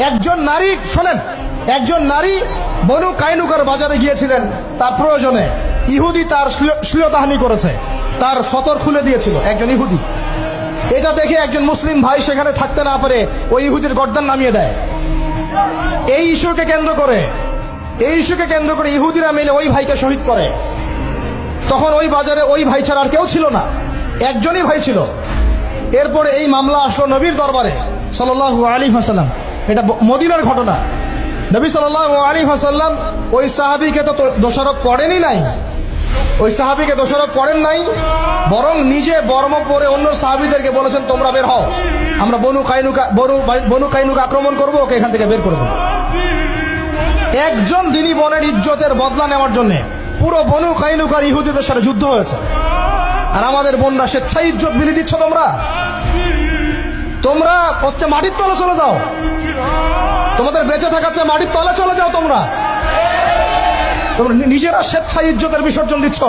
একজন নারী, শোনেন, একজন নারী বনু কাইনুকার বাজারে গিয়েছিলেন তার প্রয়োজনে। ইহুদি তার শ্লীলতাহানি করেছে, তার সতর খুলে দিয়েছিল একজন ইহুদি। এটা দেখে একজন মুসলিম ভাই সেখানে থাকতে না পারে ওই ইহুদির গর্দান নামিয়ে দেয়। এই ইস্যুকে কেন্দ্র করে ইহুদিরা মিলে ওই ভাইকে শহীদ করে। তখন ওই বাজারে ওই ভাই ছাড়া আর কেউ ছিল না, একজনই ভাই ছিল। এরপরে এই মামলা আসলো নবীর দরবারে সাল্লাল্লাহু আলাইহি ওয়াসাল্লাম। এটা মদিনার ঘটনা। নবী সাল্লাল্লাহু আলাইহি ওয়াসাল্লাম ওই সাহাবীকে তো দোষারোপ করেনই নাই, ওই সাহাবীকে দোষারোপ করেন নাই, বরং নিজে বর্ম পরে অন্য সাহাবীদেরকে বলেছেন তোমরা বের হও, আমরা বনু কাইনুকা আক্রমণ করবো, ওকে এখান থেকে বের করে দেবো। একজন দিনী বোনের ইজ্জতের বদলা নেওয়ার জন্য পুরো বনু কাইনুকার ইহুদিদের সাথে যুদ্ধ হয়েছে। আর আমাদের বোনরা স্বেচ্ছায় ইজ্জত বিলি দিচ্ছ। তোমরা হচ্ছে মাটির তলে চলে যাও, তোমাদের বেঁচে থাকার চেয়ে মাটির তলে চলে যাও। তোমরা নিজেরা স্বেচ্ছায় ইজ্জতের বিসর্জন দিচ্ছ।